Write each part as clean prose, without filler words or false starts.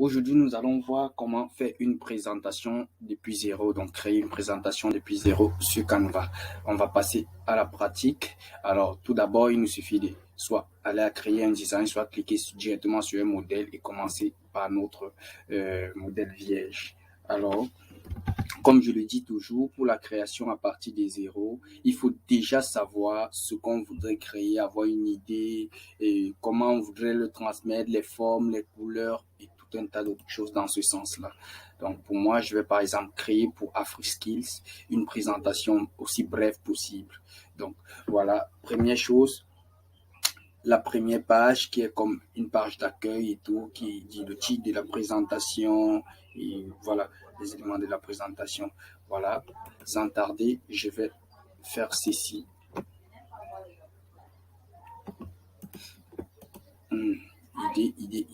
Aujourd'hui, nous allons voir comment faire une présentation depuis zéro, donc créer une présentation depuis zéro sur Canva. On va passer à la pratique. Alors, tout d'abord, il nous suffit de soit aller à créer un design, soit cliquer directement sur un modèle et commencer par notre modèle vierge. Alors, comme je le dis toujours, pour la création à partir de zéro, il faut déjà savoir ce qu'on voudrait créer, avoir une idée, et comment on voudrait le transmettre, les formes, les couleurs et tout un tas d'autres choses dans ce sens-là. Donc pour moi, je vais par exemple créer pour AfriSkills une présentation aussi brève possible. Donc voilà, première chose, la première page qui est comme une page d'accueil et tout, qui dit le titre de la présentation et voilà les éléments de la présentation. Voilà, sans tarder, je vais faire ceci. Idée.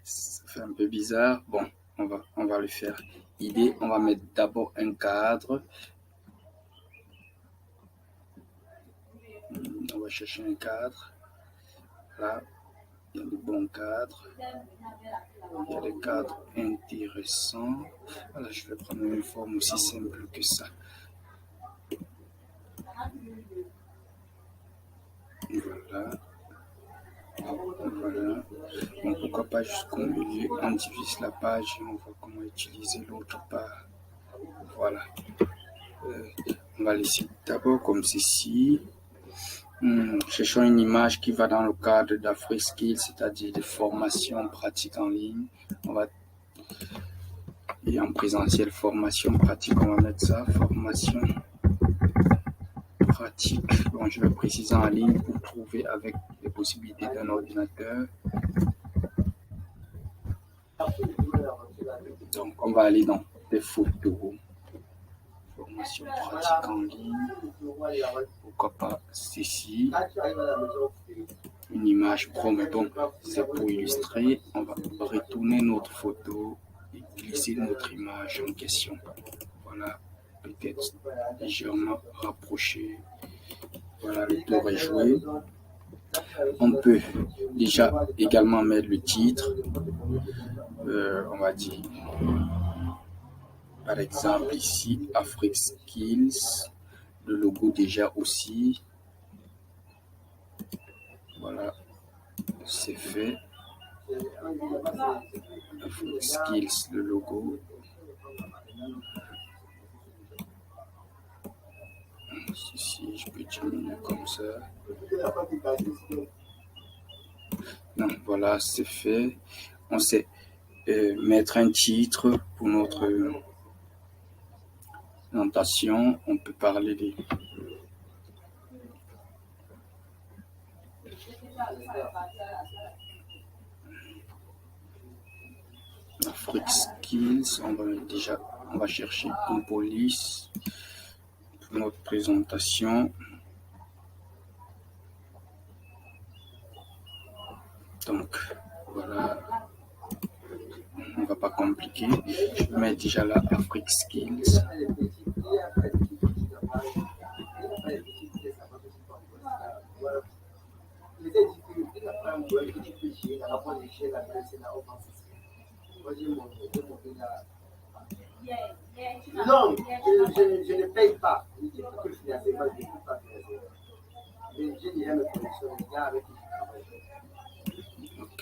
Ça fait un peu bizarre. Bon, on va le faire. Idée, on va mettre d'abord un cadre. On va chercher un cadre. Là, il y a le bon cadre. Il y a des cadres intéressants. Voilà, je vais prendre une forme aussi simple que ça. Voilà. Voilà. Bon, pourquoi pas jusqu'au milieu, on divise la page et on voit comment utiliser l'autre part. Voilà. On va laisser d'abord comme ceci. Cherchons une image qui va dans le cadre d'AfriSkills, c'est-à-dire de formation pratique en ligne. Et en présentiel, formation pratique, on va mettre ça, formation pratique. Bon, je vais préciser en ligne pour trouver avec les possibilités d'un ordinateur. Donc, on va aller dans des photos. Formation pratique en ligne. Pourquoi pas ceci. Une image pro, mais bon, c'est pour illustrer. On va retourner notre photo et glisser notre image en question. Voilà, peut-être légèrement rapproché. Voilà, le tour est joué. On peut déjà également mettre le titre. On va dire, par exemple ici, AfriSkills. Le logo déjà aussi. Voilà, c'est fait. AfriSkills, le logo. Ici, je peux diminuer comme ça. Non, voilà, c'est fait. On sait mettre un titre pour notre présentation. On peut parler des AfriSkills. On va chercher une police pour notre présentation. Donc, voilà. On va pas compliquer. Je mets déjà là AfriSkills. Non, je ne paye pas. J'ai déjà mes conditions, les gars avec qui je travaille. Ok.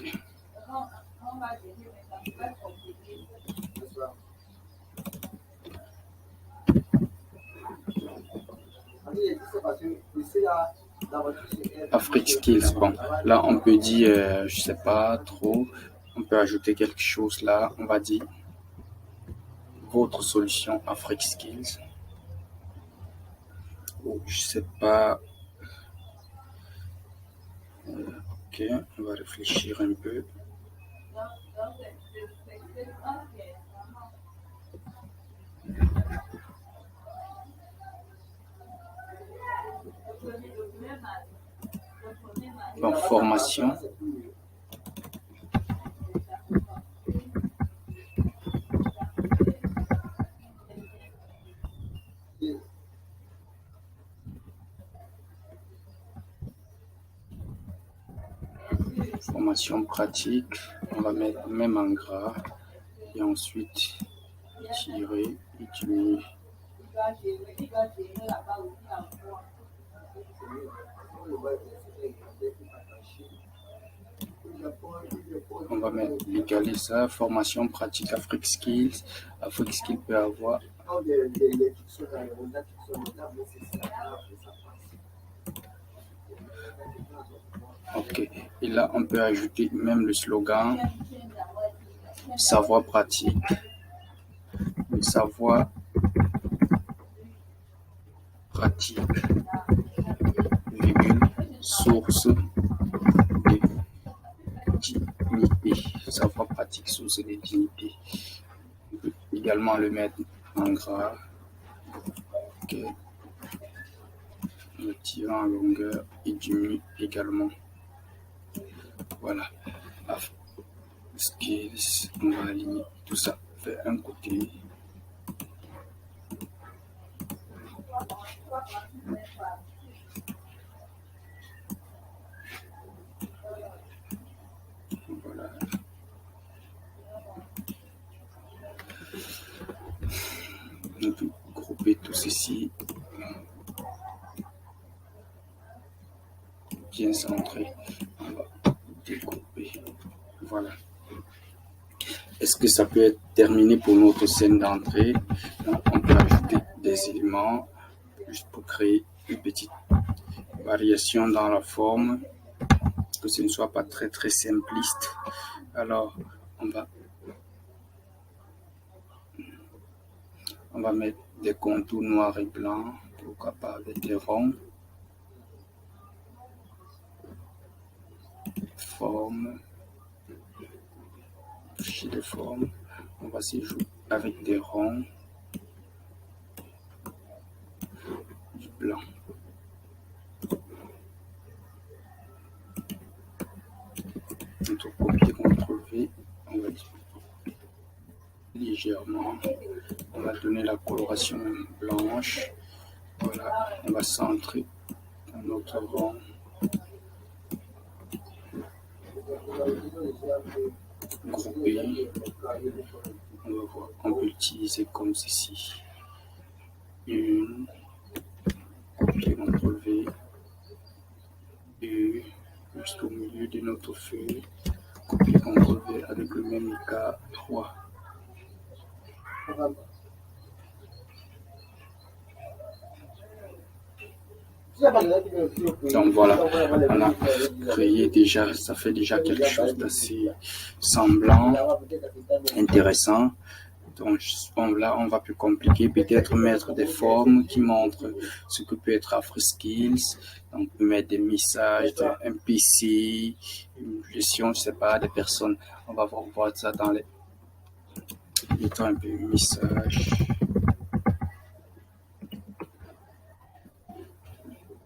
AfriSkills, bon, là on peut dire, je sais pas trop, on peut ajouter quelque chose là, on va dire votre solution AfriSkills. Oh, je sais pas. Ok, on va réfléchir un peu. Bon, formation. Formation pratique. On va mettre même en gras et ensuite tirer et diminuer. On va mettre égaler ça, formation pratique Afrique Skills. Afrique Skills peut avoir. Ok, et là on peut ajouter même le slogan savoir pratique, savoir pratique, virgule, source de dignité. Savoir pratique, source de dignité. On peut également le mettre en gras. Ok. Le tirer en longueur et diminue également. Voilà. Skills, on va aligner tout ça vers un côté. Voilà. On peut grouper tout ceci. Bien centré. On va découper. Voilà. Est-ce que ça peut être terminé pour notre scène d'entrée? On peut ajouter des éléments juste pour créer une petite variation dans la forme, que ce ne soit pas très très simpliste. Alors, on va mettre des contours noirs et blancs, pourquoi pas avec des ronds. Forme, chez les formes, on va s'y jouer avec des ronds, du blanc. Entre copier, CTRL-V, on va dire légèrement, on va donner la coloration blanche. Voilà, on va centrer notre rond. Grouper, on va voir, on peut l'utiliser comme ceci. Une, copier, CTRL-V, U, juste au milieu de notre feuille, copier, CTRL-V avec le même écart 3. Donc voilà, on a créé déjà, ça fait déjà quelque chose d'assez semblant, intéressant. Donc là, on va plus compliquer, peut-être mettre des formes qui montrent ce que peut être Afrique Skills. Donc on peut mettre des messages, un PC, une gestion, je sais pas, des personnes. On va voir ça dans les mettons un peu message.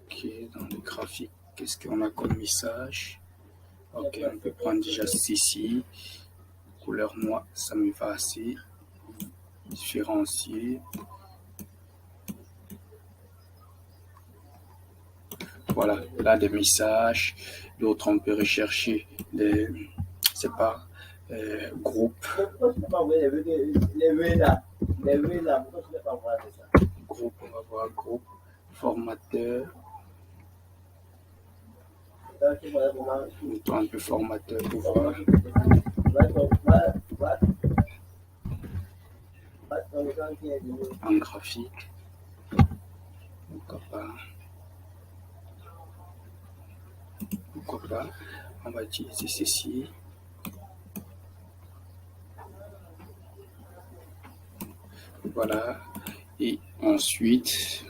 Ok, dans le graphique, qu'est-ce qu'on a comme message? Ok, on peut prendre déjà ceci. Couleur noire, ça me va assez. Différencier. Voilà, là des messages. D'autres, on peut rechercher des, c'est pas, groupes. Groupe, on va voir groupe, formateur. Mettons un peu formateur pour voir. En graphique. Pourquoi pas. On va utiliser ceci. Voilà. Et ensuite,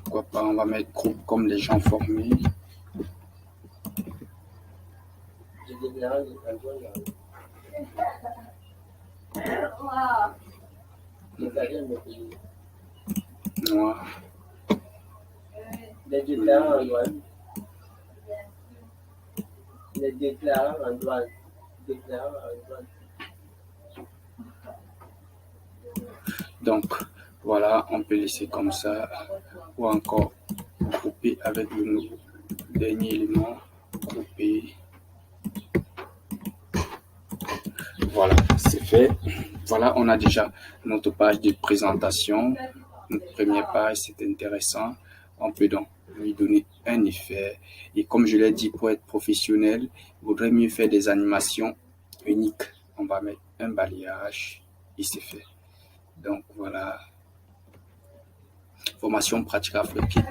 pourquoi pas, on va mettre groupe comme les gens formés. Noir. Les déclarants en douane. Donc, voilà, on peut laisser comme ça, ou encore grouper avec le dernier élément, grouper. fait. Voilà, on a déjà notre page de présentation. Notre première page, c'est intéressant. On peut donc lui donner un effet. Et comme je l'ai dit, pour être professionnel, il vaudrait mieux faire des animations uniques. On va mettre un balayage et c'est fait. Donc voilà. Formation pratique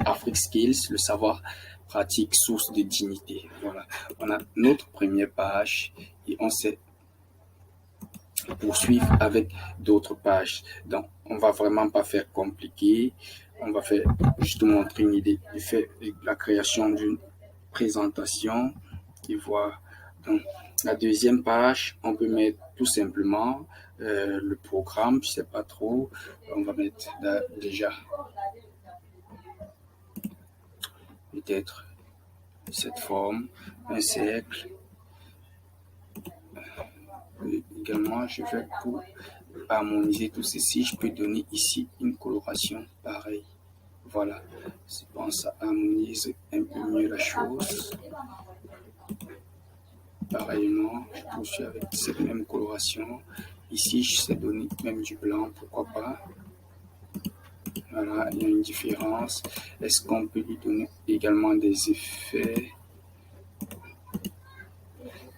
Afrique Skills, le savoir pratique, source de dignité. Voilà. On a notre première page et on sait poursuivre avec d'autres pages. Donc, on va vraiment pas faire compliqué. On va faire juste montrer une idée du fait de la création d'une présentation et voir. Donc, la deuxième page, on peut mettre tout simplement le programme, je sais pas trop. On va mettre là, déjà peut-être cette forme, un cercle. Également, je vais pour harmoniser tout ceci, je peux donner ici une coloration pareille. Voilà, je pense ça harmonise un peu mieux la chose. Pareillement, je poursuis avec cette même coloration. Ici, je sais donner même du blanc, pourquoi pas. Voilà, il y a une différence. Est-ce qu'on peut lui donner également des effets?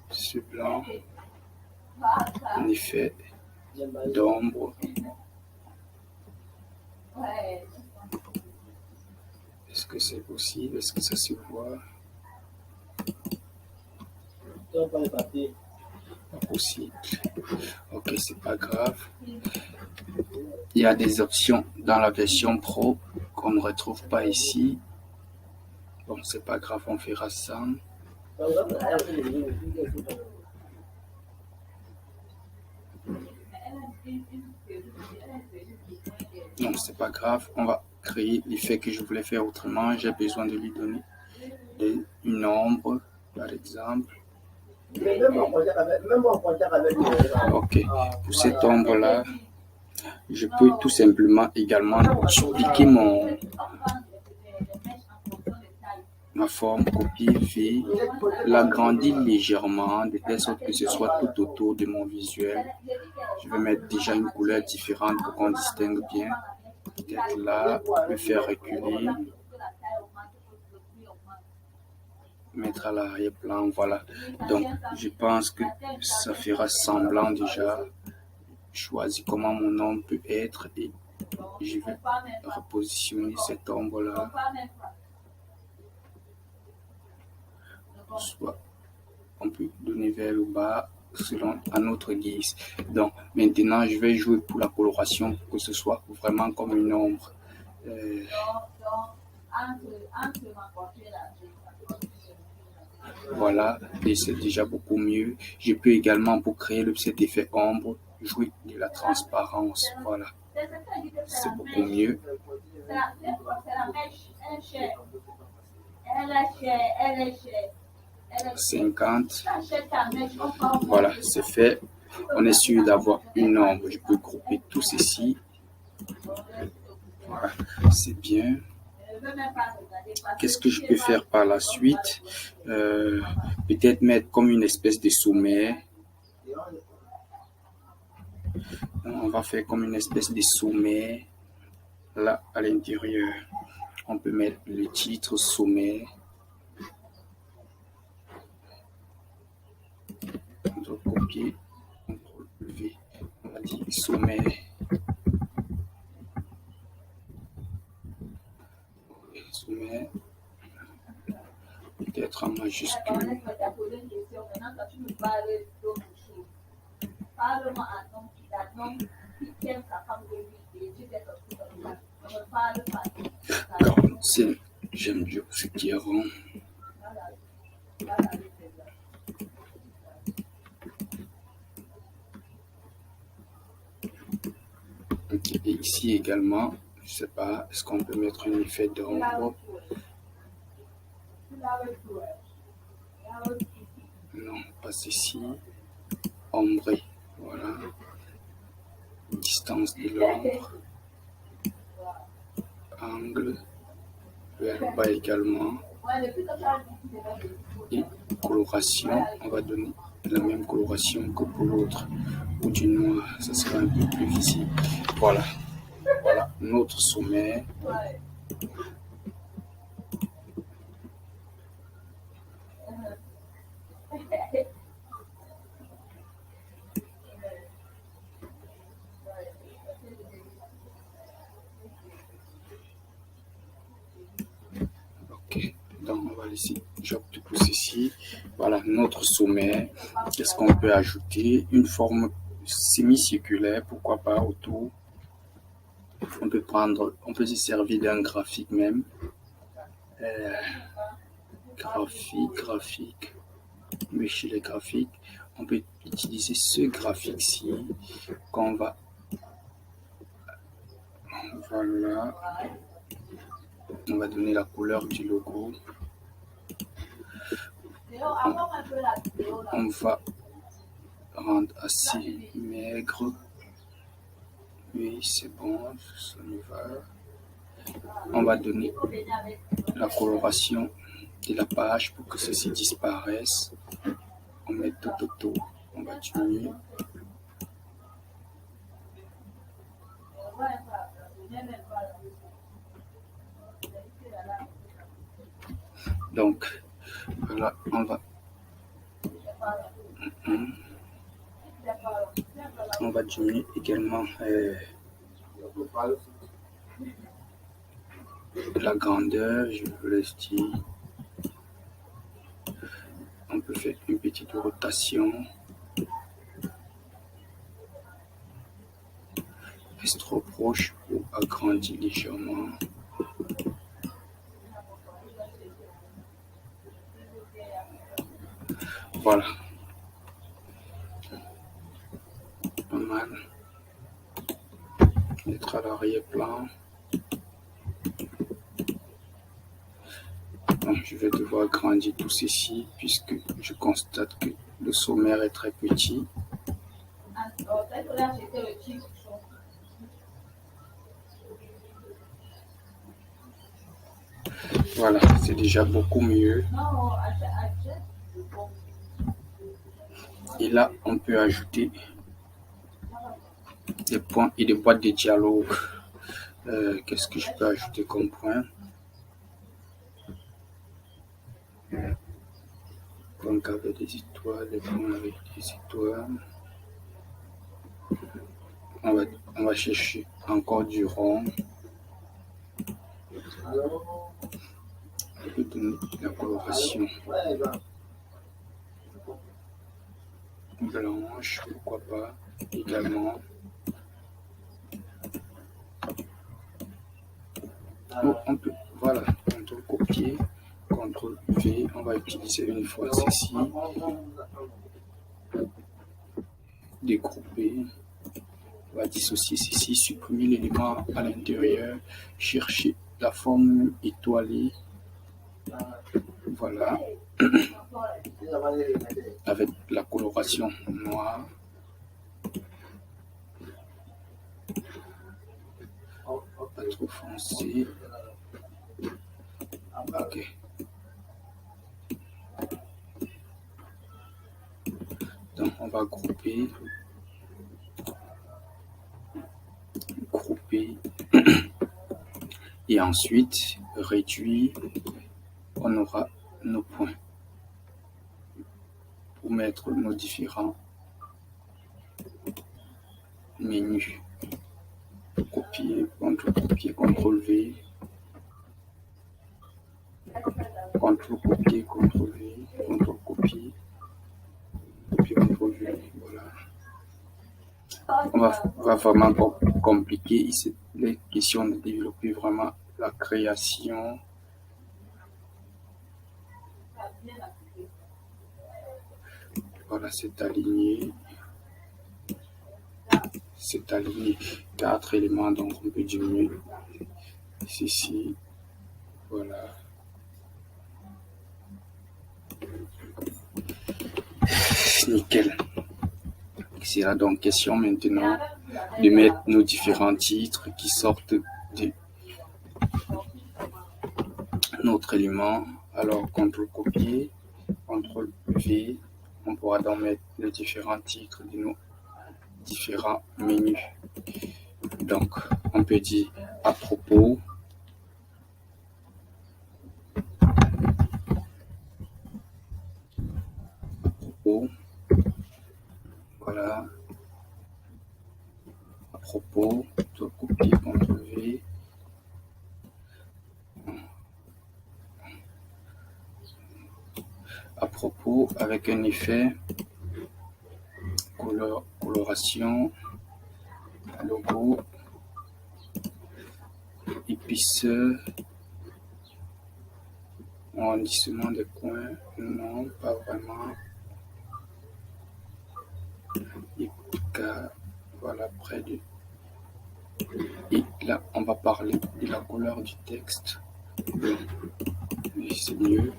Ce blanc, un effet d'ombre. Est-ce que c'est possible? Est-ce que ça se voit? Pas possible. Ok, c'est pas grave. Il y a des options dans la version Pro qu'on ne retrouve pas ici. Bon, c'est pas grave, on fera ça. Non, c'est pas grave. On va créer l'effet que je voulais faire autrement. J'ai besoin de lui donner une ombre, par exemple. Ok, pour cette ombre-là, je peux tout simplement également dupliquer ma forme, copier, V, l'agrandir légèrement, de telle sorte que ce soit tout autour de mon visuel. Je vais mettre déjà une couleur différente pour qu'on distingue bien. Peut-être là, le faire reculer. Mettre à l'arrière-plan, voilà. Donc, je pense que ça fera semblant déjà. Choisir comment mon ombre peut être et je vais repositionner cette ombre-là. Soit on peut donner vers le bas selon à notre guise. Donc, maintenant, je vais jouer pour la coloration pour que ce soit vraiment comme une ombre. Voilà, et c'est déjà beaucoup mieux. Je peux également, pour créer cet effet ombre, jouer de la transparence. Voilà, c'est beaucoup mieux. 50. Voilà, c'est fait. On est sûr d'avoir une ombre. Je peux grouper tout ceci. Voilà, c'est bien. Qu'est-ce que je peux faire par la suite? Peut-être mettre comme une espèce de sommet. On va faire comme une espèce de sommet. Là, à l'intérieur, on peut mettre le titre sommet. On doit copier. CTRL V. On va dire sommet. Sommet. Peut-être en majuscule. J'aime bien ce qui est rond. Okay. Et ici également, je sais pas, est-ce qu'on peut mettre un effet d'ombre? Non, pas ici. Ombré, voilà. Distance de l'ombre. Angle. Vers bas également. Et coloration, on va donner la même coloration que pour l'autre. ou du noir, ça sera un peu plus visible. Voilà, voilà notre sommaire. Ok, donc on va laisser j'opte pour ceci. Voilà notre sommaire. Qu'est-ce qu'on peut ajouter? Une forme semi-circulaire, pourquoi pas autour. On peut se servir d'un graphique même. Graphique. Mais chez les graphiques, on peut utiliser ce graphique-ci qu'on va. Voilà. On va donner la couleur du logo. On va rendre assez maigre. Oui, c'est bon, ça me va. On va donner la coloration de la page pour que ceci disparaisse. On met tout autour. On va diminuer. Donc, voilà, on va diminuer également la grandeur, je vous laisse dire. On peut faire une petite rotation. Est-ce trop proche ou agrandir légèrement? Voilà. Pas mal. Mettre à l'arrière-plan. Donc, je vais devoir agrandir tout ceci puisque je constate que le sommaire est très petit. Voilà, c'est déjà beaucoup mieux. Et là, on peut ajouter des points et des boîtes de dialogue. Qu'est-ce que je peux ajouter comme point? Donc avec des étoiles, des points avec des étoiles. On va chercher encore du rond. On peut donner la coloration blanche, pourquoi pas, également. Oh, on peut, voilà, CTRL copier, CTRL V, on va utiliser une fois ceci, découper, on va dissocier ceci, supprimer l'élément à l'intérieur, chercher la forme étoilée, voilà, avec la coloration noire. Pas trop foncé. Ok. Donc on va grouper et ensuite réduire. On aura nos points pour mettre nos différents menus. Copier, CTRL V, CTRL copier, CTRL V, CTRL copier, CTRL V, voilà. On va vraiment compliquer ici les questions de développer vraiment la création. Voilà, c'est aligné. C'est aligné 4 éléments, donc on peut diminuer ceci. Voilà. Nickel. Il sera donc question maintenant de mettre nos différents titres qui sortent de notre élément. Alors, CTRL copier, CTRL V, on pourra donc mettre les différents titres de nos différents menus. Donc, on peut dire à propos, voilà, à propos, de copier, CTRL-V. À propos, avec un effet, coloration, logo, épiceur, arrondissement des coins, non, pas vraiment. Voilà, près de. Et là, on va parler de la couleur du texte. C'est mieux.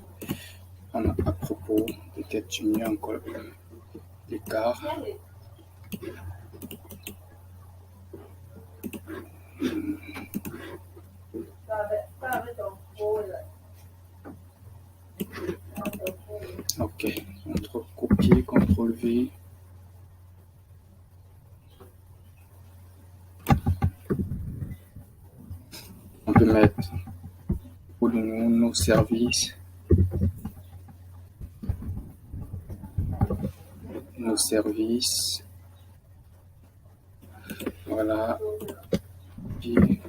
On a à propos, peut-être mieux encore l'écart. Ok, copier, CTRL-V. On peut mettre pour nous nos services. Nos services. Voilà. Puis,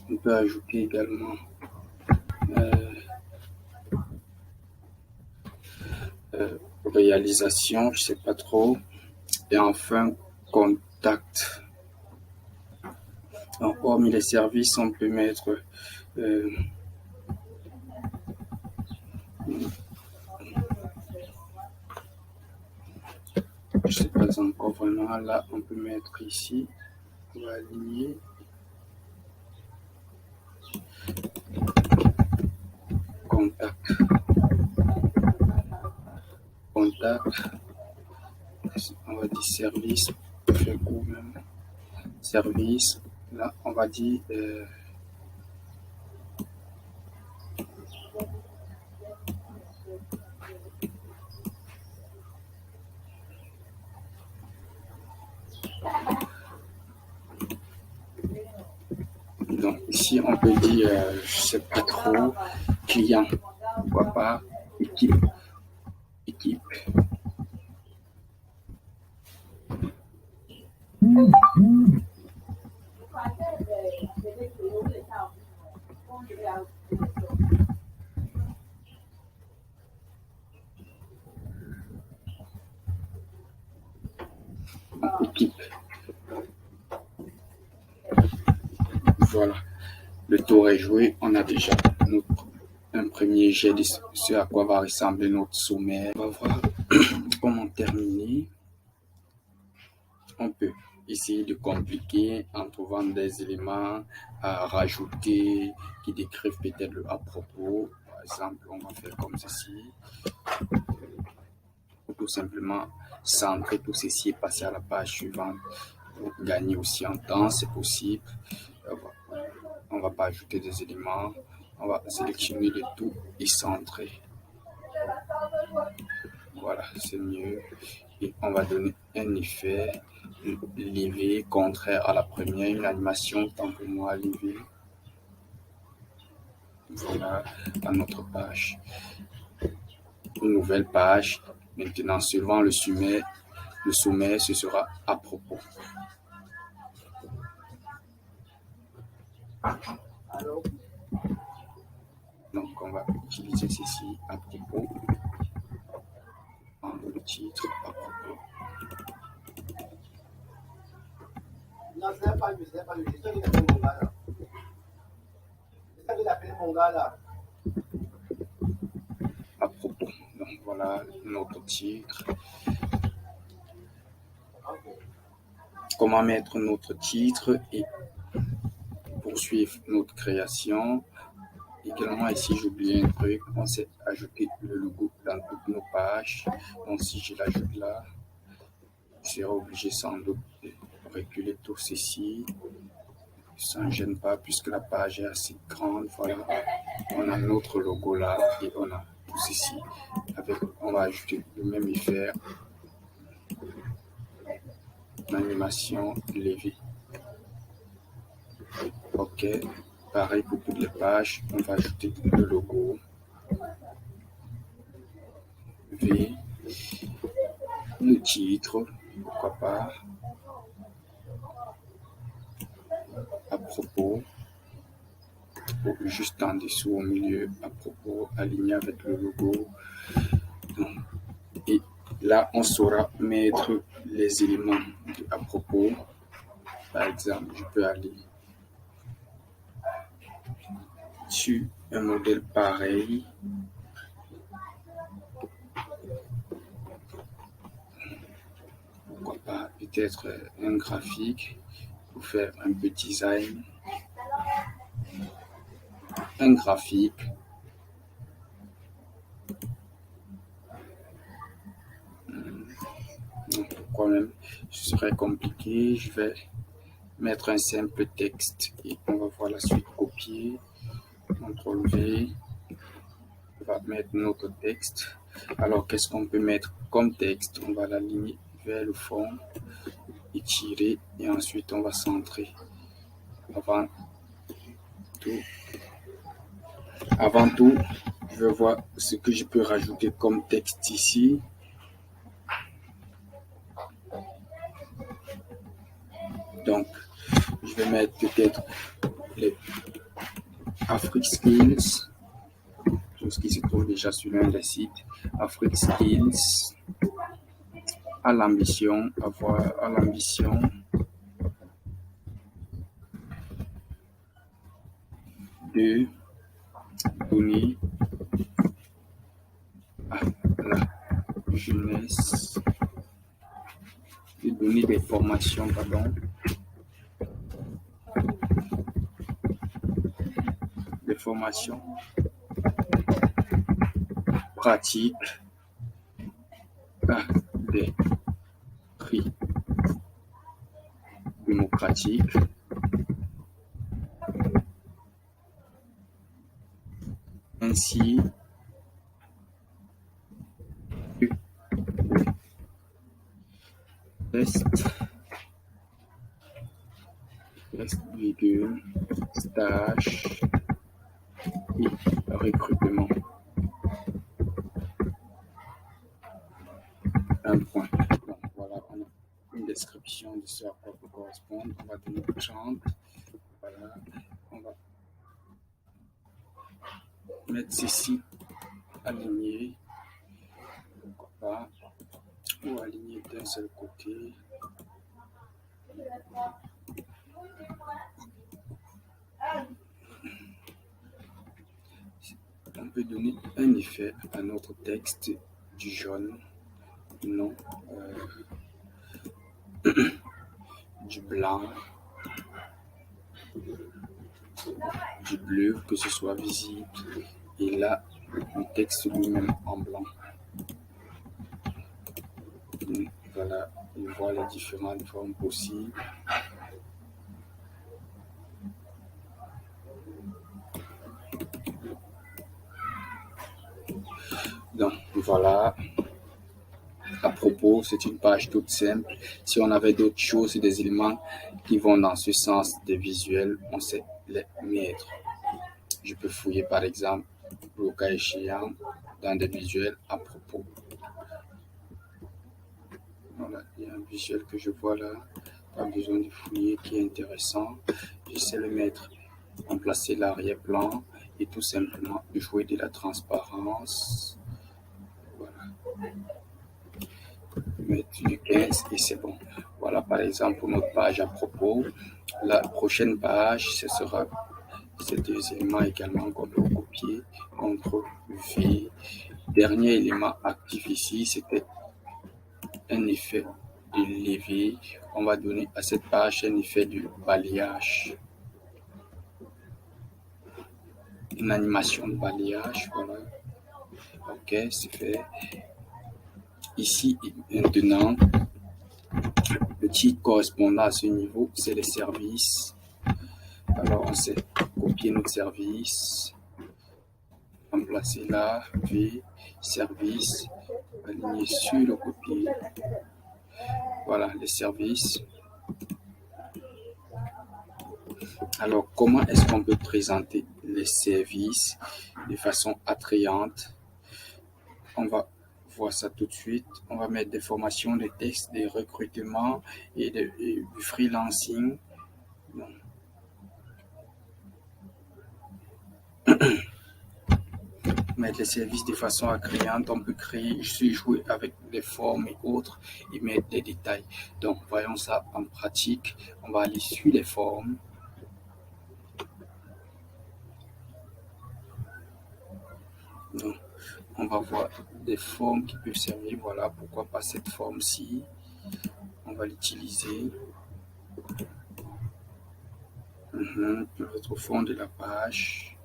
on peut ajouter également réalisation, je sais pas trop. Et enfin, contact. Donc, hormis les services, on peut mettre je sais pas encore vraiment. Là, on peut mettre ici. On va aligner. Contact. On va dire service. Fait court même. Service. Là, on va dire donc ici on peut dire je sais pas trop, client, pourquoi pas, équipe. Équipe. Voilà, le tour est joué. On a déjà un premier jet de ce à quoi va ressembler notre sommaire. On va voir comment terminer. On peut essayer de compliquer en trouvant des éléments à rajouter qui décrivent peut-être le à propos. Par exemple, on va faire comme ceci. Ou tout simplement centrer tout ceci et passer à la page suivante pour gagner aussi en temps, c'est possible. On va pas ajouter des éléments, on va sélectionner le tout et centrer. Voilà, c'est mieux. Et on va donner un effet levé contraire à la première, une animation tant pour moi levé. Voilà, à notre page. Une nouvelle page. Maintenant, suivant le sommet, ce sera à propos. Donc, on va utiliser ceci à propos. Le titre à propos. Non, c'est pas lui, c'est pas lui. C'est toi qui t'appelles mon gars là. C'est toi qui t'appelles mon gars là. À propos. Donc, voilà notre titre. Comment mettre notre titre et poursuivre notre création. Également ici j'oublie un truc, on s'est ajouté le logo dans toutes nos pages. Donc si je l'ajoute là, je serai obligé sans doute de reculer tout ceci. Ça ne gêne pas puisque la page est assez grande. Voilà, on a notre logo là et on a tout ceci. On va ajouter le même effet. Animation levée. OK. Pareil pour toutes les pages. On va ajouter le logo. V. Le titre. Pourquoi pas. À propos. Juste en dessous, au milieu, à propos, aligné avec le logo. Et là, on saura mettre les éléments à propos. Par exemple, je peux aller sur un modèle pareil. Pourquoi pas peut-être un graphique pour faire un peu design. Un graphique. Quand même, ce serait compliqué. Je vais mettre un simple texte et on va voir la suite. Copier, CTRL V. On va mettre notre texte. Alors, qu'est-ce qu'on peut mettre comme texte? On va l'aligner vers le fond, étirer et ensuite on va centrer. Avant tout, je vais voir ce que je peux rajouter comme texte ici. Donc, je vais mettre peut-être les Afrique Skills, tout ce qui se trouve déjà sur l'un des sites. Afrique Skills, à l'ambition de donner à la jeunesse, de donner des formations, des formations pratiques à des prix démocratiques. Ainsi que test, virgule, stage et recrutement. Un point. Donc voilà, on a une description de ce à quoi peut correspondre. On va donner 30. Voilà, on va mettre ceci aligné, pourquoi pas, ou aligné d'un seul côté. On peut donner un effet à notre texte du jaune, non, du blanc, du bleu, que ce soit visible, et là, le texte lui-même en blanc. Voilà, on voit les différentes formes possibles. Donc voilà, à propos, c'est une page toute simple. Si on avait d'autres choses et des éléments qui vont dans ce sens des visuels, on sait les mettre. Je peux fouiller par exemple, le cas échéant, dans des visuels à propos. Voilà, il y a un visuel que je vois là, pas besoin de fouiller, qui est intéressant. J'essaie de le mettre, remplacer l'arrière-plan et tout simplement jouer de la transparence. Voilà. Mettre du 15 et c'est bon. Voilà par exemple pour notre page à propos. La prochaine page, ce sera ces deux éléments également qu'on peut copier, CTRL V. Dernier élément actif ici, c'était un effet de lever. On va donner à cette page un effet de balayage. Une animation de balayage, voilà. Ok, c'est fait. Ici, maintenant, le titre correspondant à ce niveau, c'est les services. Alors, on sait copier notre service, remplacer là, V, service, aligner sur le copier. Voilà, les services. Alors, comment est-ce qu'on peut présenter les services de façon attrayante? On va voir ça tout de suite. On va mettre des formations, des textes, des recrutements et du freelancing. Donc, mettre les services de façon attrayante, on peut créer, jouer avec les formes et autres et mettre des détails. Donc, voyons ça en pratique. On va aller sur les formes. Donc, on va voir des formes qui peuvent servir. Voilà, pourquoi pas cette forme-ci. On va l'utiliser. Mettre au fond de la page.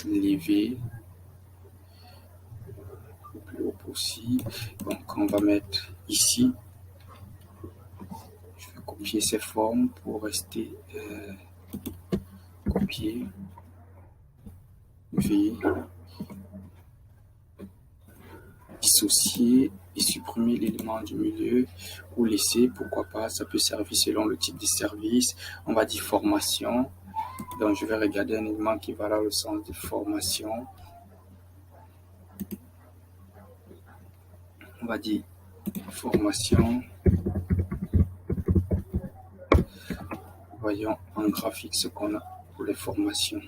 Lever le plus haut possible. Donc, on va mettre ici. Je vais copier ces formes pour rester copier. V. Dissocier et supprimer l'élément du milieu ou laisser, pourquoi pas, ça peut servir selon le type de service. On va dire formation, donc je vais regarder un élément qui va dans le sens de formation. On va dire formation. Voyons en graphique ce qu'on a pour les formations.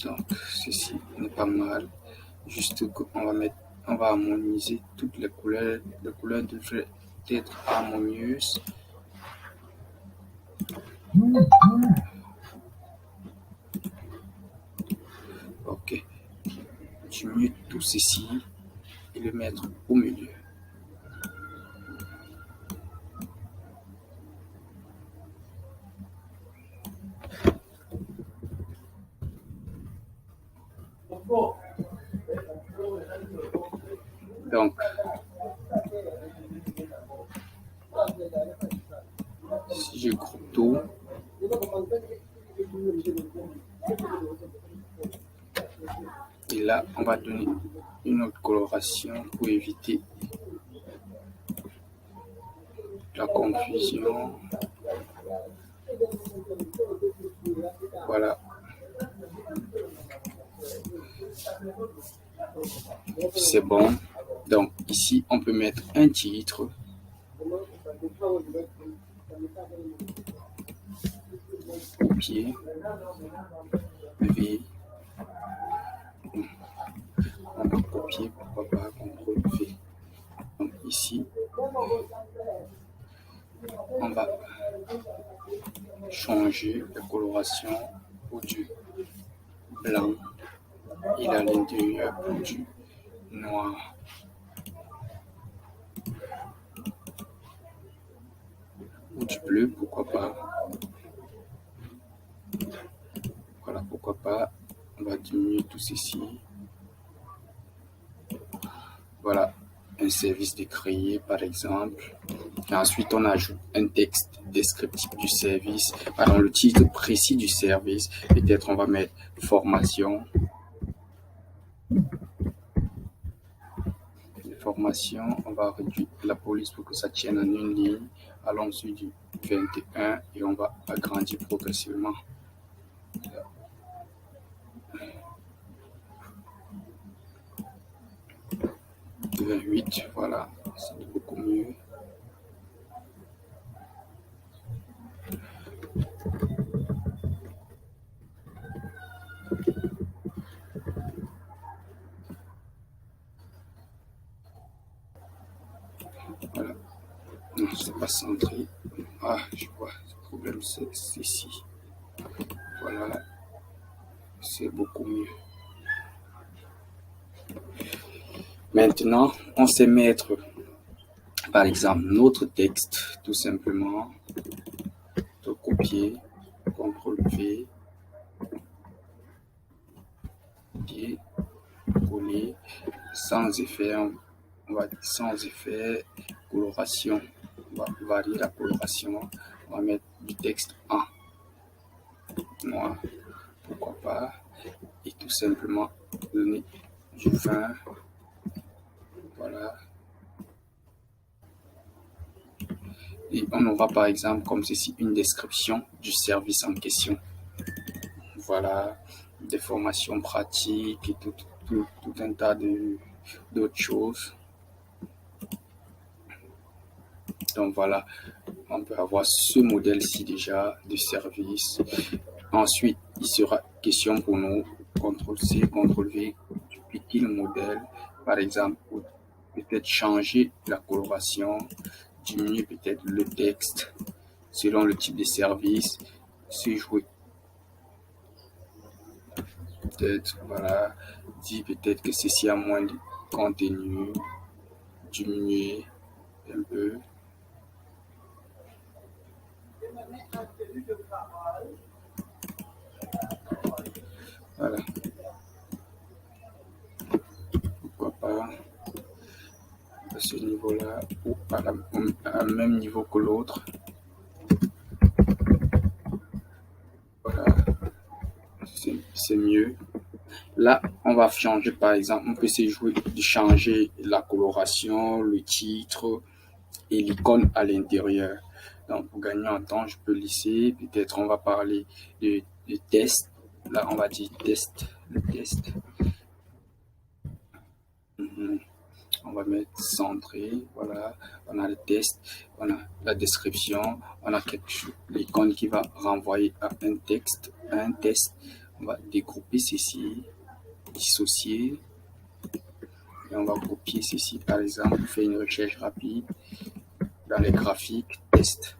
Donc ceci n'est pas mal, juste qu'on va mettre, on va harmoniser toutes les couleurs devraient être harmonieuses. Ok, diminuer tout ceci et le mettre au milieu. Donc, si je groupe tout, et là, on va donner une autre coloration pour éviter la confusion. Voilà. C'est bon. Donc, ici, on peut mettre un titre. Copier. V. On va copier, pourquoi pas, CTRL V. Donc, ici, on va changer la coloration pour du blanc et à l'intérieur pour du noir. Ou du bleu, pourquoi pas. Voilà, pourquoi pas. On va diminuer tout ceci. Voilà, un service de créer par exemple. Et ensuite, on ajoute un texte descriptif du service. Dans le titre précis du service, peut-être on va mettre formation. Formation, on va réduire la police pour que ça tienne en une ligne. Allons sur du 21 et on va agrandir progressivement. 28, voilà, c'est beaucoup mieux. Voilà, non, c'est pas centré. Ah, je vois, le problème c'est ici. Voilà, c'est beaucoup mieux. Maintenant, on sait mettre, par exemple, notre texte, tout simplement. De copier, CTRL V, copier, coller, sans effet, on va sans effet, coloration, on va varier la coloration, on va mettre du texte en noir, pourquoi pas, et tout simplement donner du 20. Voilà. Et on aura par exemple comme ceci une description du service en question. Voilà, des formations pratiques et tout un tas d'autres choses. Donc voilà, on peut avoir ce modèle-ci déjà de service. Ensuite, il sera question pour nous, CTRL-C, CTRL-V, dupliquer le modèle. Par exemple, peut-être changer la coloration, diminuer peut-être le texte selon le type de service, se jouer. Peut-être, voilà, dire peut-être que ceci a moins de contenu, diminuer un peu. Voilà. Pourquoi pas à ce niveau-là ou à même niveau que l'autre. Voilà, c'est mieux. Là, on va changer, par exemple, on peut se jouer de changer la coloration, le titre et l'icône à l'intérieur. Donc, pour gagner en temps, je peux lisser. Peut-être on va parler de test. Là, on va dire test, le test. On va mettre centré. Voilà, on a le test, on a la description, on a l'icône qui va renvoyer à un texte, à un test. On va dégrouper ceci, dissocier. Et on va copier ceci, par exemple, faire une recherche rapide dans les graphiques, test.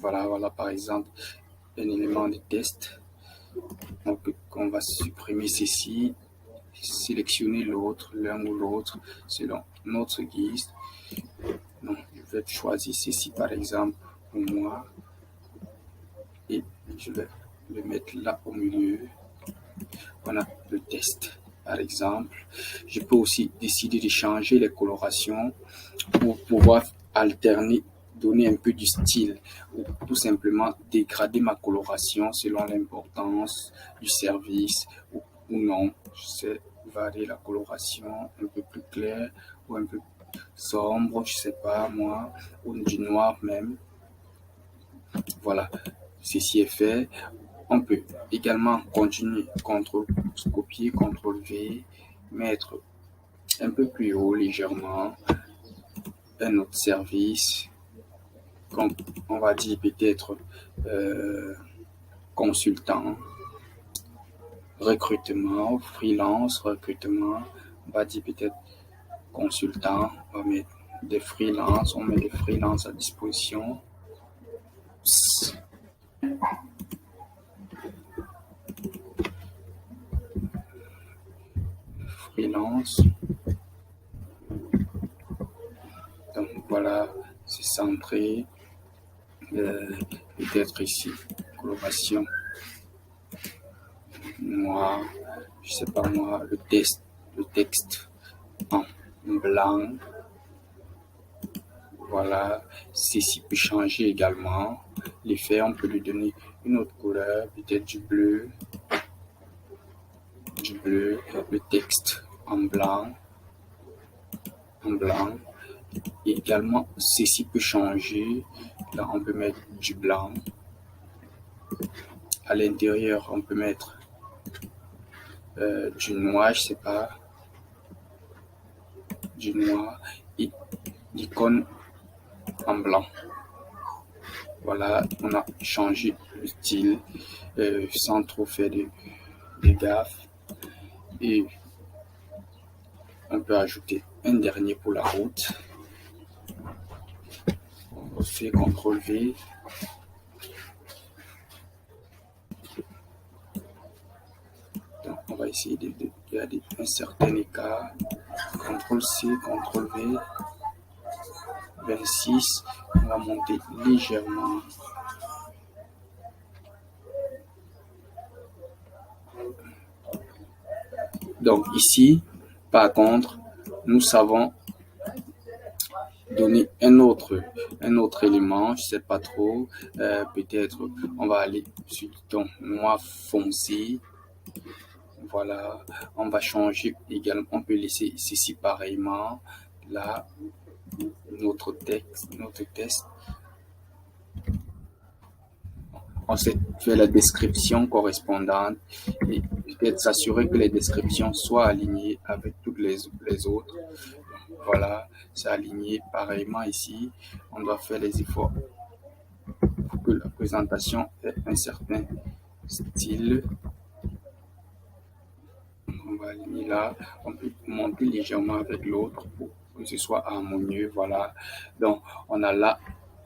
Voilà par exemple un élément de test. Donc on va supprimer ceci, sélectionner l'autre, l'un ou l'autre, selon notre guise. Donc je vais choisir ceci par exemple pour moi et je vais le mettre là au milieu. On a le test par exemple. Je peux aussi décider de changer les colorations pour pouvoir alterner, donner un peu du style ou tout simplement dégrader ma coloration selon l'importance du service ou non. Je sais varier la coloration un peu plus claire ou un peu sombre, je sais pas moi, ou du noir même. Voilà, ceci est fait. On peut également continuer, copier, CTRL-V, mettre un peu plus haut légèrement un autre service, comme on va dire peut-être consultant, recrutement, freelance, recrutement, on va dire peut-être consultant, on va mettre des freelances, on met des freelances à disposition. Freelance. Donc voilà, c'est centré. Peut-être ici, coloration noir, je sais pas moi, le texte en blanc. Voilà, ceci peut changer également. L'effet, on peut lui donner une autre couleur, peut-être du bleu, le texte en blanc. Et également, ceci peut changer. Là, on peut mettre du blanc. À l'intérieur, on peut mettre du noir, je sais pas, du noir et l'icône en blanc. Voilà, on a changé le style sans trop faire de gaffes. Et on peut ajouter un dernier pour la route. On fait CTRL-V. Donc, on va essayer de garder un certain écart. CTRL-C, CTRL-V. 26. On va monter légèrement. Donc ici, par contre, nous savons donner un autre élément, je sais pas trop, peut-être on va aller sur du ton noir foncé. Voilà, on va changer également, on peut laisser ceci pareillement. Là, notre texte, on sait faire la description correspondante et peut-être s'assurer que les descriptions soient alignées avec toutes les autres. Voilà, c'est aligné pareillement ici. On doit faire les efforts pour que la présentation ait un certain style. On va aligner là. On peut monter légèrement avec l'autre pour que ce soit harmonieux. Voilà. Donc, on a là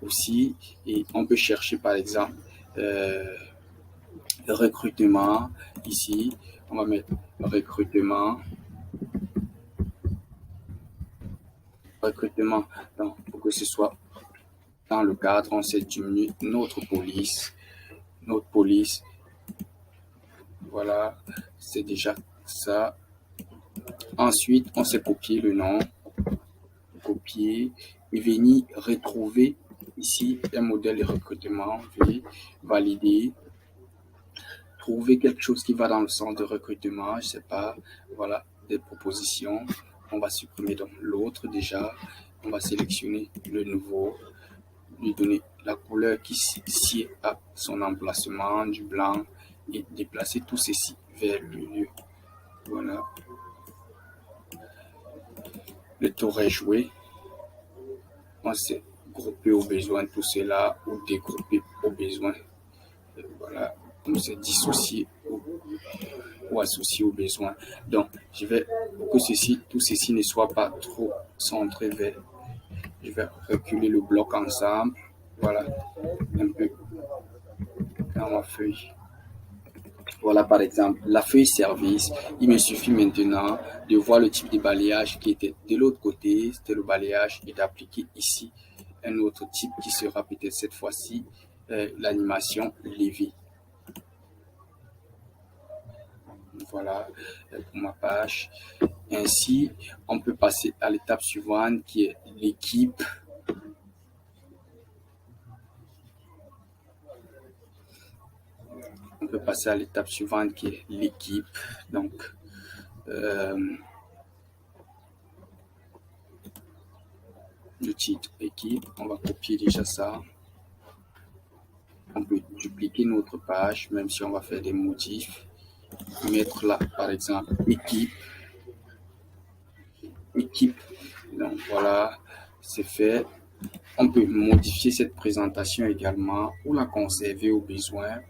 aussi et on peut chercher par exemple le recrutement. Ici, on va mettre recrutement. Donc, pour que ce soit dans le cadre, on s'est diminué notre police. Voilà, c'est déjà ça. Ensuite, on s'est copié le nom, copier et venir retrouver ici un modèle de recrutement, valider, trouver quelque chose qui va dans le sens de recrutement, je sais pas, voilà, des propositions. On va supprimer donc l'autre déjà, on va sélectionner le nouveau, lui donner la couleur qui sied à son emplacement, du blanc, et déplacer tout ceci vers le milieu. Voilà. Le tour est joué. On s'est groupé au besoin tout cela ou dégroupé au besoin. Voilà. On s'est dissocié ou associé au besoin. Donc, je vais, pour que tout ceci ne soit pas trop centré vers, je vais reculer le bloc ensemble. Voilà. Un peu dans ma feuille. Voilà par exemple la feuille service. Il me suffit maintenant de voir le type de balayage qui était de l'autre côté, c'était le balayage, et d'appliquer ici un autre type qui sera peut-être cette fois-ci l'animation levée. Voilà pour ma page. Ainsi, on peut passer à l'étape suivante qui est l'équipe. On peut passer à l'étape suivante qui est l'équipe. Donc, le titre équipe, on va copier déjà ça. On peut dupliquer notre page, même si on va faire des motifs. Mettre là, par exemple, équipe. Donc voilà, c'est fait. On peut modifier cette présentation également ou la conserver au besoin.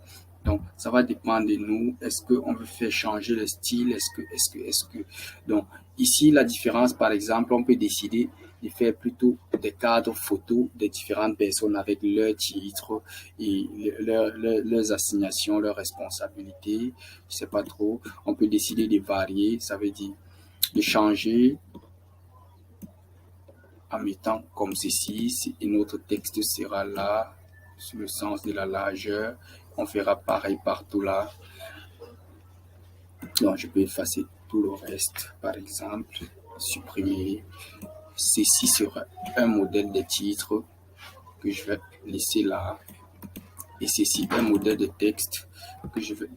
Donc, ça va dépendre de nous. Est-ce qu'on veut faire changer le style? Est-ce que. Donc, ici, la différence, par exemple, on peut décider de faire plutôt des cadres photos des différentes personnes avec leurs titres et leurs assignations, leurs responsabilités. Je sais pas trop. On peut décider de varier. Ça veut dire de changer en mettant comme ceci, et notre texte sera là, sur le sens de la largeur. On fera pareil partout là. Donc, je peux effacer tout le reste, par exemple, supprimer. Ceci sera un modèle de titre que je vais laisser là. Et ceci, un modèle de texte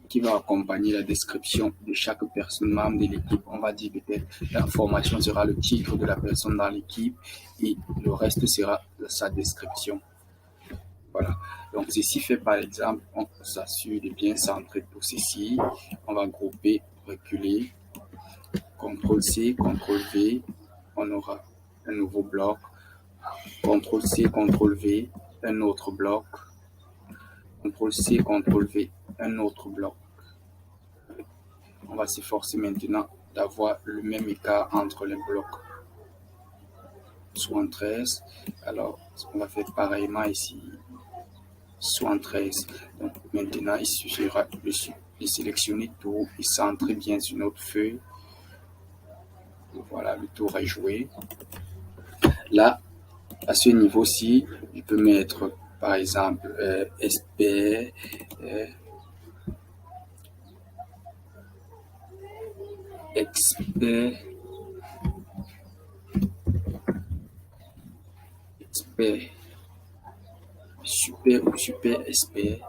qui va accompagner la description de chaque personne membre de l'équipe. On va dire peut-être l'information sera le titre de la personne dans l'équipe et le reste sera sa description. Voilà. Donc, ceci fait par exemple, on s'assure de bien centrer tout ceci. On va grouper, reculer, CTRL-C, CTRL-V. On aura un nouveau bloc. CTRL-C, CTRL-V, un autre bloc. CTRL-C, CTRL-V, un autre bloc. On va s'efforcer maintenant d'avoir le même écart entre les blocs. 73. Alors, on va faire pareillement ici. 73. Donc, maintenant, il suffira de sélectionner tout et centrer bien sur notre feuille. Voilà, le tour est joué. Là, à ce niveau-ci, je peux mettre, par exemple, expert, expert, expert, super ou super expert.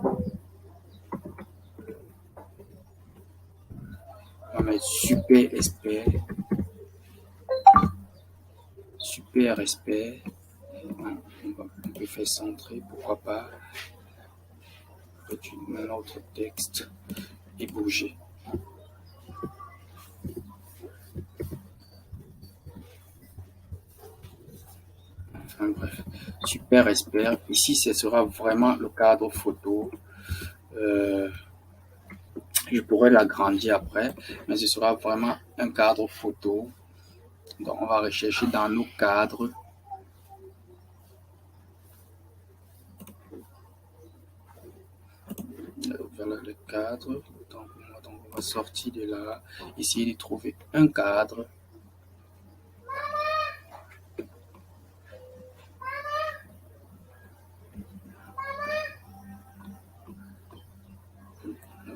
On va mettre super expert, super expert. On peut faire centrer, pourquoi pas. On peut utiliser notre texte et bouger. Enfin bref, super expert. Ici, ce sera vraiment le cadre photo. Je pourrais l'agrandir après, mais ce sera vraiment un cadre photo. Donc, on va rechercher dans nos cadres. Voilà le cadre. Donc, on va sortir de là, essayer de trouver un cadre.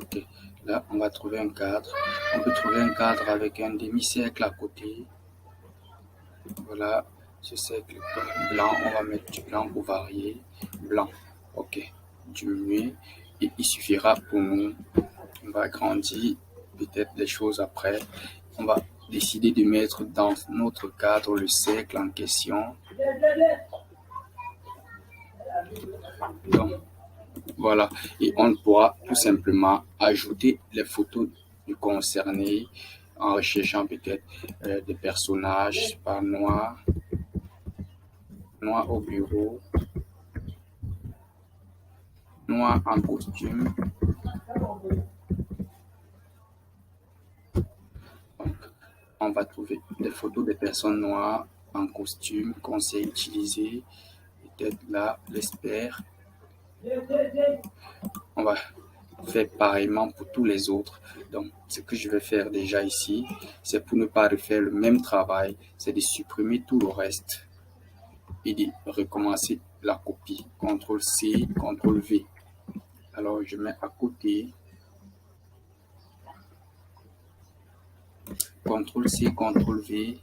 Ok, là, on va trouver un cadre. On peut trouver un cadre avec un demi-cercle à côté. Voilà, ce cercle blanc, on va mettre du blanc pour varier. Blanc, ok, diminuer. Et il suffira pour nous. On va agrandir peut-être les choses après. On va décider de mettre dans notre cadre le cercle en question. Donc, voilà. Et on pourra tout simplement ajouter les photos du concerné en recherchant peut-être des personnages par noir au bureau, noir en costume. Donc, on va trouver des photos des personnes noires en costume qu'on sait utiliser. Peut-être là, l'espère. On va faire pareillement pour tous les autres. Donc, ce que je vais faire déjà ici, c'est pour ne pas refaire le même travail, c'est de supprimer tout le reste et de recommencer la copie. CTRL-C, CTRL-V. Alors, je mets à côté. CTRL-C, CTRL-V.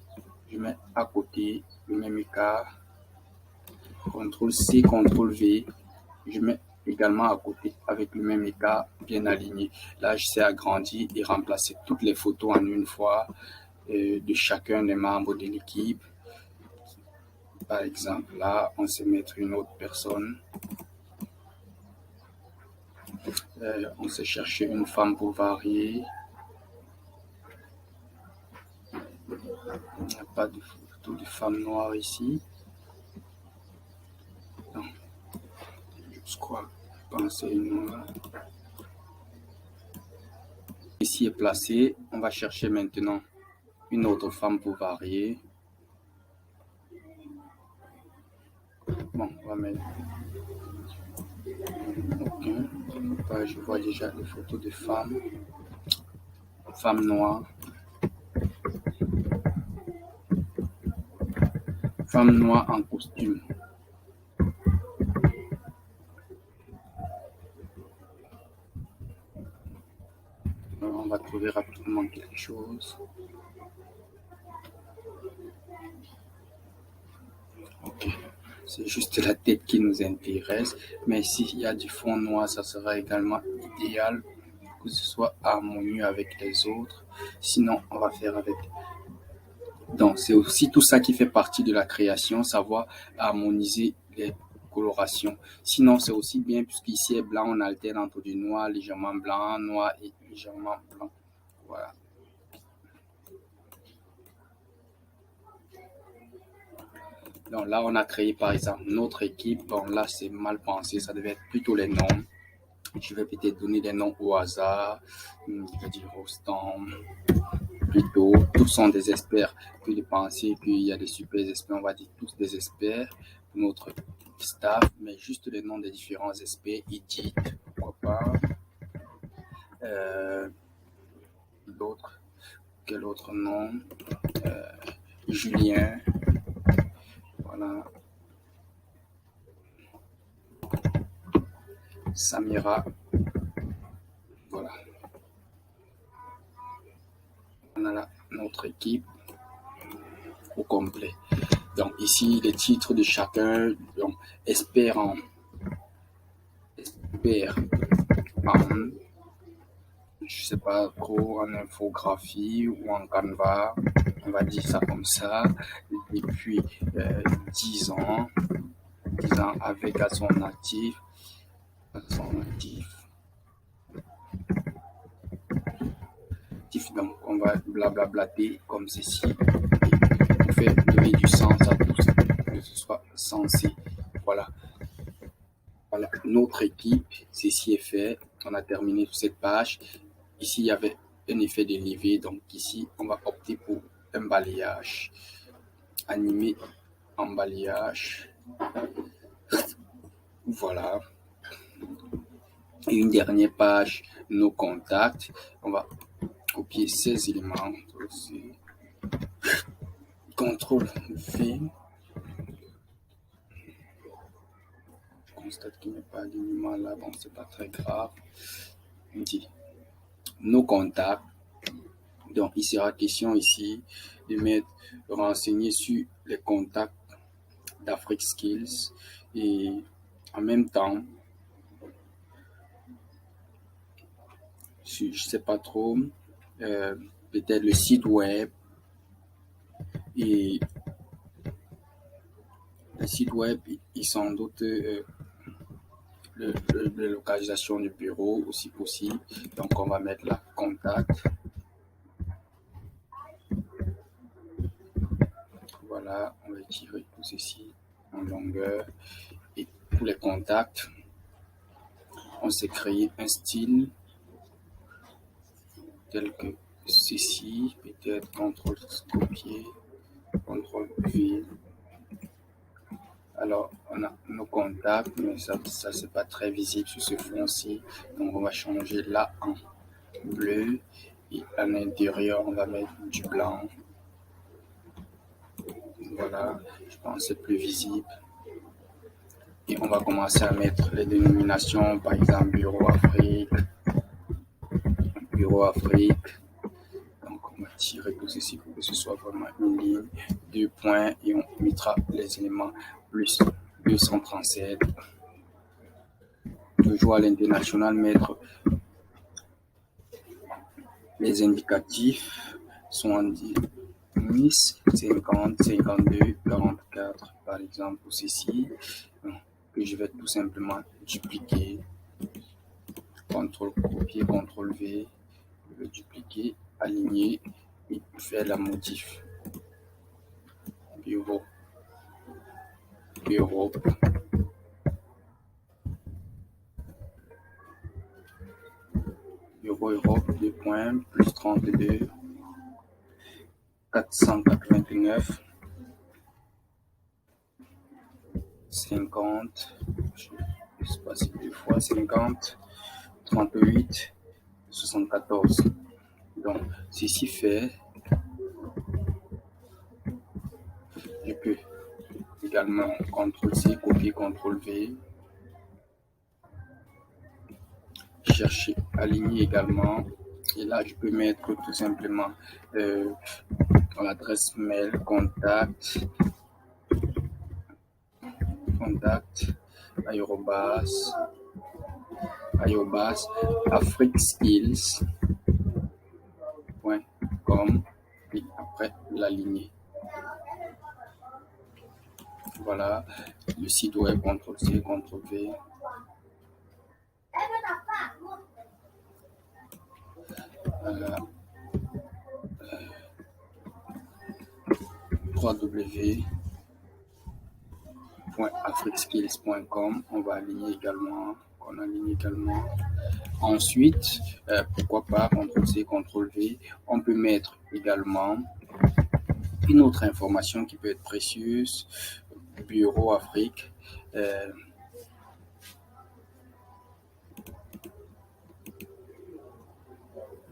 Je mets à côté le même écart. CTRL-C, CTRL-V. Je mets également à côté avec le même écart bien aligné. Là, je sais agrandir et remplacer toutes les photos en une fois de chacun des membres de l'équipe. Par exemple, là, on sait mettre une autre personne. On sait chercher une femme pour varier. Il n'y a pas de photo de femme noire ici. Non. Je crois penser une noire. Ici est placé. On va chercher maintenant une autre femme pour varier. Bon, on va mettre. Ok. Je vois déjà les photos de femmes. Femmes noires. Femme noire en costume. Alors, on va trouver rapidement quelque chose. Ok. C'est juste la tête qui nous intéresse. Mais s'il y a du fond noir, ça sera également idéal que ce soit harmonieux avec les autres. Sinon, on va faire avec. Donc, c'est aussi tout ça qui fait partie de la création, savoir harmoniser les colorations. Sinon, c'est aussi bien, puisqu'ici est blanc, on alterne entre du noir, légèrement blanc, noir et légèrement blanc. Voilà. Donc là, on a créé par exemple notre équipe. Bon, là, c'est mal pensé, ça devait être plutôt les noms. Je vais peut-être donner des noms au hasard. Je vais dire Rostam. Plutôt, tous sont des experts. Puis de penser qu'il y a des super experts, on va dire tous des experts pour notre staff, mais juste les noms des différents experts. Edith, pourquoi pas. D'autres, quel autre nom? Julien. Voilà. Samira. Voilà. On a là notre équipe au complet. Donc ici, les titres de chacun, donc expert en je sais pas trop, en infographie ou en Canva, on va dire ça comme ça, depuis 10 ans, 10 ans avec à son actif, donc on va blablablater comme ceci, et on fait donner du sens à tout ce que ce soit censé, voilà. Voilà, notre équipe, ceci est fait, on a terminé toute cette page. Ici, il y avait un effet de levée, donc ici, on va opter pour un balayage. Animé en balayage. Voilà. Et une dernière page, nos contacts. On va copier ces éléments. CTRL V. Je constate qu'il n'y a pas d'élément là, bon, c'est pas très grave. On dit nos contacts. Donc, il sera question ici de mettre renseigner sur les contacts d'Afrique Skills et en même temps, je sais pas trop, peut-être le site web et le site web, ils sans doute la localisation du bureau aussi possible. Donc, on va mettre là contact. Voilà, on va tirer tout ceci en longueur. Et pour les contacts, on s'est créé un style tel que ceci, peut-être CTRL copier, CTRL V. Alors, on a nos contacts, mais ça c'est pas très visible sur ce fond-ci. Donc, on va changer là en bleu et à l'intérieur, on va mettre du blanc. Voilà, je pense que c'est plus visible. Et on va commencer à mettre les dénominations, par exemple Bureau Afrique. Donc, on va tirer tout ceci pour que ce soit vraiment une ligne, 2 points, et on mettra les éléments plus 237. Toujours à l'international, mettre les indicatifs sont en 10, 50, 52, 44, par exemple, pour ceci, que je vais tout simplement dupliquer. CTRL copier, CTRL V, le dupliquer, aligner et faire la modif. Bureau, Europe. Europe, 2 points, plus 32, 489, 50, je vais passer 2 fois, 50, 38, 74. Donc, ceci fait, je peux également CTRL-C, copier, CTRL-V, chercher, aligner également. Et là, je peux mettre tout simplement l'adresse mail, contact, aérobase, afriqueskills.com et après l'aligner. Voilà, le site web, CTRL-C, CTRL-V. www.afriqueskills.com. On va aligner également. Ensuite, pourquoi pas CTRL-C, CTRL-V. On peut mettre également une autre information qui peut être précieuse. Bureau Afrique.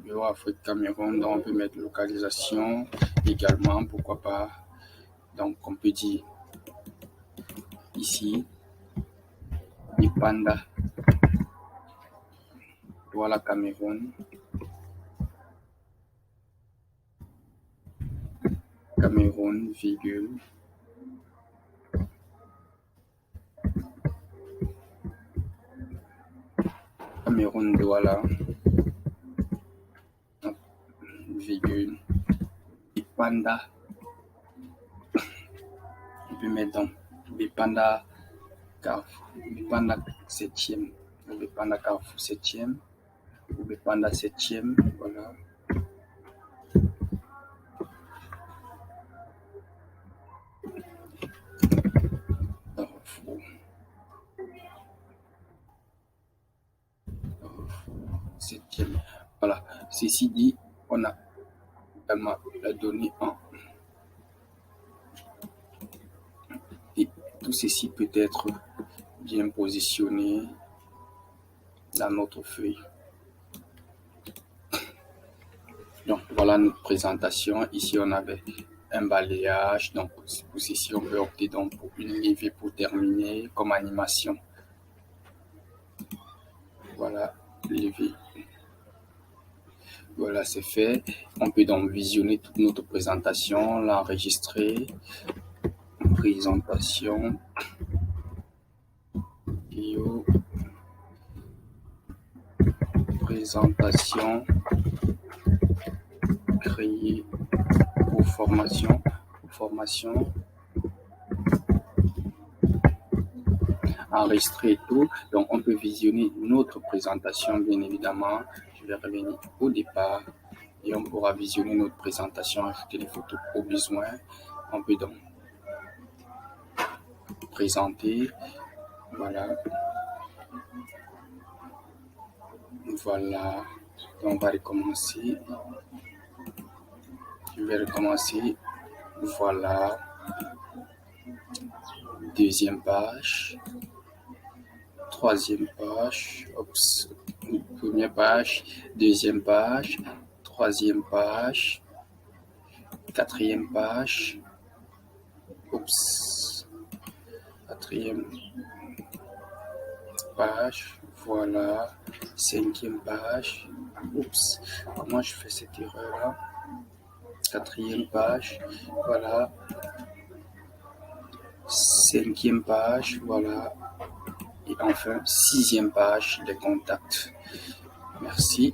Bureau Afrique Cameroun. Donc on peut mettre localisation également. Pourquoi pas. Donc on peut dire ici Ipanda. Voilà Cameroun, virgule, Cameroun, Douala, virgule, Bipanda, on peut mettre dans Bipanda Carrefour, Bipanda 7e, ou Bipanda Carrefour 7e, ou Bipanda 7e, voilà. Carrefour 7e, voilà. Ceci dit, on a également la donnée en. Et tout ceci peut être bien positionné dans notre feuille. Donc voilà notre présentation. Ici on avait un balayage. Donc pour ceci on peut opter donc pour une levée pour terminer comme animation. Voilà, levée. Voilà, c'est fait. On peut donc visionner toute notre présentation, l'enregistrer. Présentation. Vidéo. Présentation. Créer pour formation. Enregistrer tout. Donc on peut visionner notre présentation, bien évidemment. Je vais revenir au départ et on pourra visionner notre présentation, ajouter les photos au besoin. On peut donc présenter. Voilà. Voilà. Donc on va recommencer. Je vais recommencer. Voilà. Deuxième page. Troisième page. Oups. Première page. Deuxième page. Troisième page. Quatrième page. Oups. Quatrième page. Voilà. Cinquième page. Oups. Comment je fais cette erreur là? Quatrième page. Voilà. Cinquième page. Voilà. Et enfin, sixième page des contacts. Merci.